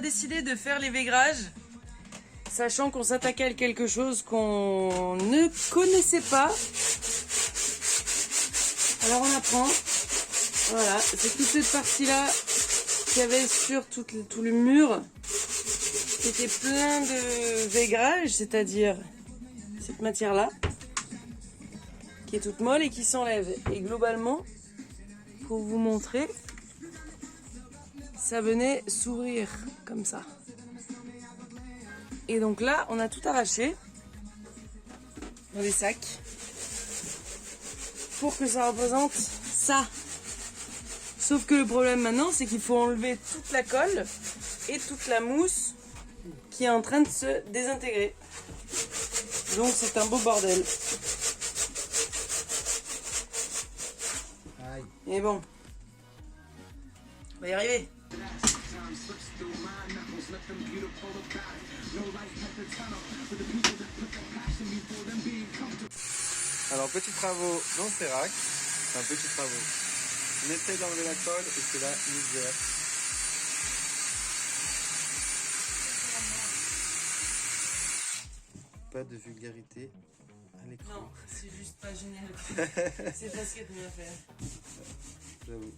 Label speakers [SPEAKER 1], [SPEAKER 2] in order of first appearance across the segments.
[SPEAKER 1] décidé de faire les vaigrages, sachant qu'on s'attaquait à quelque chose qu'on ne connaissait pas. Alors on apprend. Voilà, c'est toute cette partie-là qu'il y avait sur tout le mur, qui était plein de vaigrage, c'est-à-dire cette matière-là, qui est toute molle et qui s'enlève. Et globalement, pour vous montrer, ça venait s'ouvrir comme ça. Et donc là, on a tout arraché dans des sacs pour que ça représente ça. Sauf que le problème maintenant, c'est qu'il faut enlever toute la colle et toute la mousse qui est en train de se désintégrer. Donc c'est un beau bordel. Mais bon, on va y arriver.
[SPEAKER 2] Alors petits travaux dans le Cérac, enfin petits travaux. On essaie d'enlever la colle et c'est la misère. Pas de vulgarité à l'écran.
[SPEAKER 1] Non, c'est juste pas génial. C'est facile de bien faire.
[SPEAKER 2] J'avoue.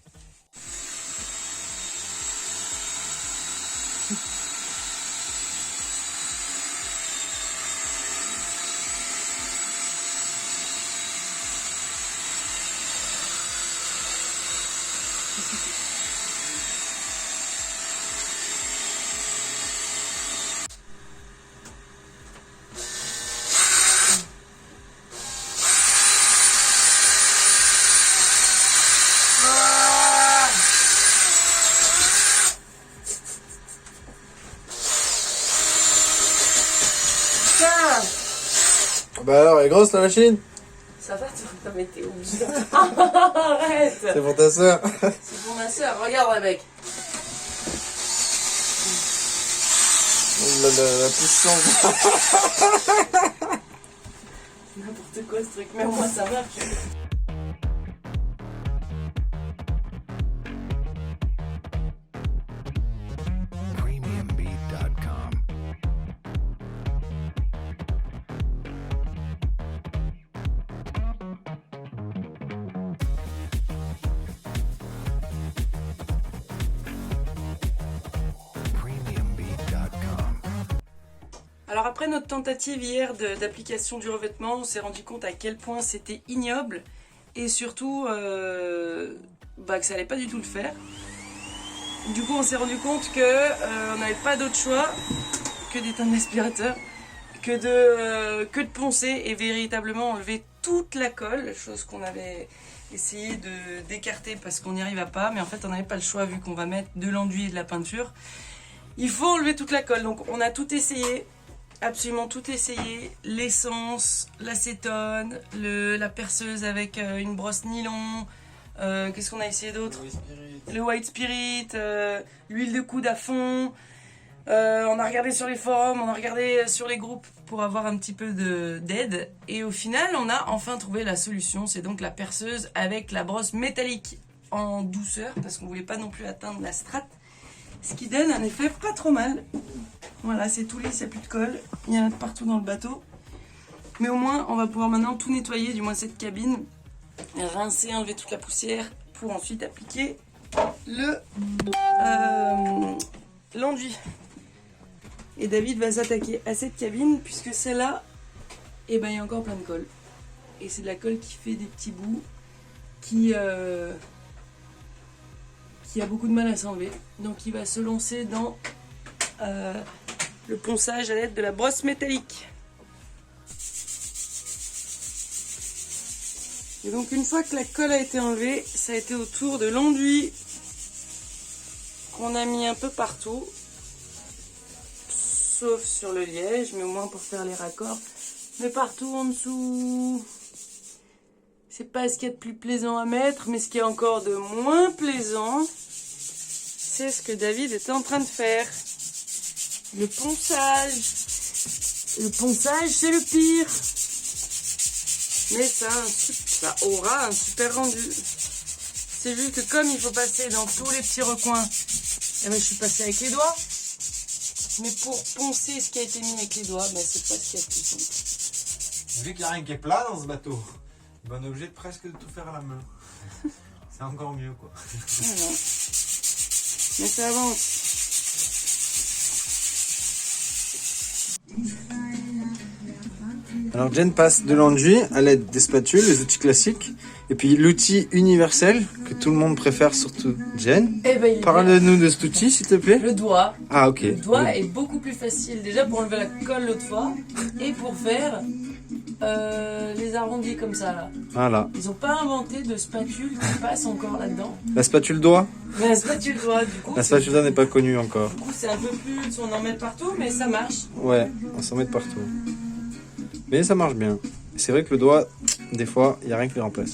[SPEAKER 2] Bah alors, elle est grosse la machine?
[SPEAKER 1] Ça va, toi, mais t'es obligé. Arrête!
[SPEAKER 2] C'est pour ta soeur.
[SPEAKER 1] C'est pour ma soeur, regarde mec.
[SPEAKER 2] La puissance.
[SPEAKER 1] N'importe quoi ce truc, même moi ça marche.
[SPEAKER 3] Premiumbeat.com.
[SPEAKER 1] Alors après notre tentative hier d'application du revêtement, on s'est rendu compte à quel point c'était ignoble et surtout que ça allait pas du tout le faire. Du coup on s'est rendu compte que on n'avait pas d'autre choix que d'éteindre l'aspirateur, que de poncer et véritablement enlever toute la colle, chose qu'on avait essayé d'écarter parce qu'on n'y arriva pas, mais en fait on n'avait pas le choix vu qu'on va mettre de l'enduit et de la peinture. Il faut enlever toute la colle, donc on a tout essayé. Absolument tout essayé, l'essence, l'acétone, la perceuse avec une brosse nylon, qu'est-ce qu'on a essayé d'autre? Le white spirit, l'huile de coude à fond, on a regardé sur les forums, on a regardé sur les groupes pour avoir un petit peu d'aide et au final on a enfin trouvé la solution, c'est donc la perceuse avec la brosse métallique en douceur parce qu'on voulait pas non plus atteindre la strate, ce qui donne un effet pas trop mal. Voilà, c'est tout lisse, il n'y a plus de colle. Il y en a de partout dans le bateau. Mais au moins, on va pouvoir maintenant tout nettoyer, du moins cette cabine. Rincer, enlever toute la poussière pour ensuite appliquer l'enduit. Et David va s'attaquer à cette cabine puisque celle-là, il y a encore plein de colle. Et c'est de la colle qui fait des petits bouts qui a beaucoup de mal à s'enlever. Donc il va se lancer dans le ponçage à l'aide de la brosse métallique. Et donc une fois que la colle a été enlevée, ça a été au tour de l'enduit qu'on a mis un peu partout, sauf sur le liège, mais au moins pour faire les raccords. Mais partout en dessous, c'est pas ce qu'il y a de plus plaisant à mettre, mais ce qui est encore de moins plaisant, c'est ce que David était en train de faire. Le ponçage. Le ponçage, c'est le pire. Mais ça aura un super rendu. C'est juste que comme il faut passer dans tous les petits recoins, je suis passée avec les doigts. Mais pour poncer ce qui a été mis avec les doigts, bah, c'est pas ce qu'il y a de plus simple.
[SPEAKER 2] Vu qu'il n'y a rien qui est plat dans ce bateau, on est obligé de presque de tout faire à la main. C'est encore mieux quoi.
[SPEAKER 1] Voilà. Mais ça avance.
[SPEAKER 2] Alors Jen passe de l'enduit à l'aide des spatules, les outils classiques, et puis l'outil universel que tout le monde préfère, surtout Jen.
[SPEAKER 1] Eh ben,
[SPEAKER 2] Parle-nous de cet outil s'il te plaît.
[SPEAKER 1] le doigt.
[SPEAKER 2] Ah ok.
[SPEAKER 1] Le doigt est beaucoup plus facile déjà pour enlever la colle l'autre fois et pour faire les arrondis comme ça là.
[SPEAKER 2] Voilà.
[SPEAKER 1] Ils ont pas inventé de spatule qui passe encore là-dedans.
[SPEAKER 2] La spatule doigt.
[SPEAKER 1] Mais la spatule doigt du coup.
[SPEAKER 2] La spatule doigt n'est pas connue encore.
[SPEAKER 1] Du coup c'est un peu plus, on en met partout mais ça marche.
[SPEAKER 2] Ouais, on s'en met de partout. Mais ça marche bien. C'est vrai que le doigt, des fois, il n'y a rien qui le remplace.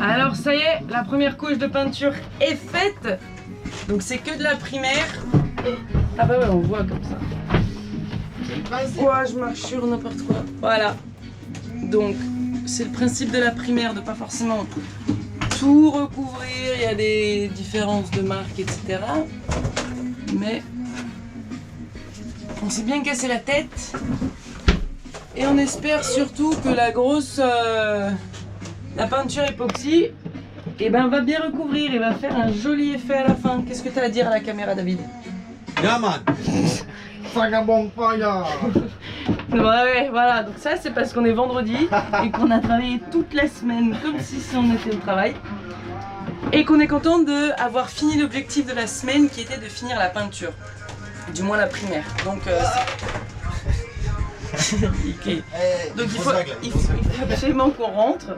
[SPEAKER 1] Alors ça y est, la première couche de peinture est faite. Donc c'est que de la primaire. Ah bah ouais, on voit comme ça. Ouais, je marche sur n'importe quoi. Voilà. Donc c'est le principe de la primaire, de pas forcément tout recouvrir. Il y a des différences de marque, etc. Mais on s'est bien cassé la tête. Et on espère surtout que la grosse... la peinture époxy, et ben va bien recouvrir et va faire un joli effet à la fin. Qu'est-ce que tu as à dire à la caméra, David?
[SPEAKER 2] Yaman.
[SPEAKER 1] Ouais, voilà, donc ça c'est parce qu'on est vendredi et qu'on a travaillé toute la semaine comme si on était au travail. Et qu'on est content d'avoir fini l'objectif de la semaine qui était de finir la peinture. Du moins la primaire. Donc okay. Donc il faut absolument qu'on rentre.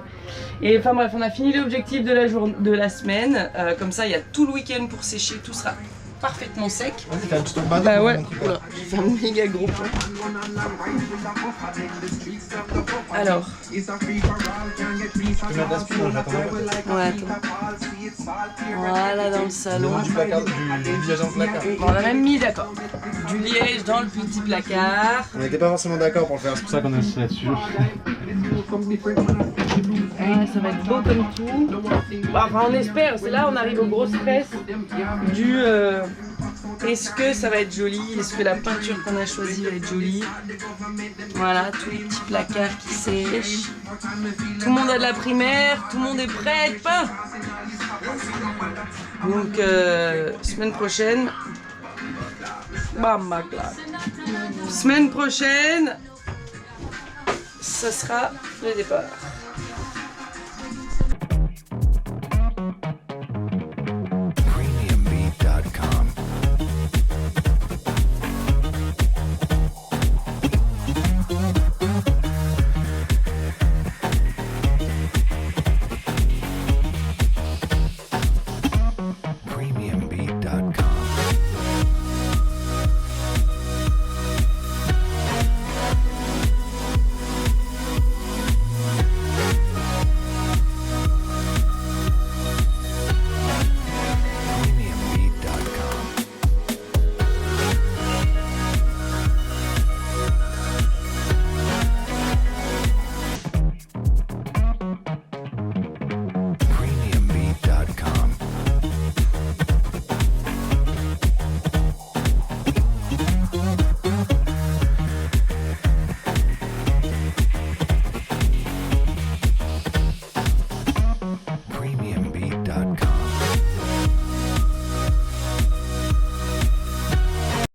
[SPEAKER 1] Et enfin bref, on a fini l'objectif de la semaine. Comme ça, il y a tout le week-end pour sécher. Tout sera parfaitement sec. Bah ouais, j'ai fait un méga gros plan. Alors. Ouais, attends. Voilà, dans le salon.
[SPEAKER 2] Du liège dans le placard.
[SPEAKER 1] On a même mis, d'accord, du liège dans le petit placard.
[SPEAKER 2] On n'était pas forcément d'accord pour le faire, c'est pour ça qu'on a insisté là-dessus.
[SPEAKER 1] Ouais, ça va être beau comme tout. Enfin, on espère, c'est là on arrive au gros stress du est-ce que ça va être joli, est-ce que la peinture qu'on a choisie va être jolie. Voilà, tous les petits placards qui sèchent. Tout le monde a de la primaire, tout le monde est prêt, peint. Donc semaine prochaine, bam, ma claque. Semaine prochaine, ça sera le départ.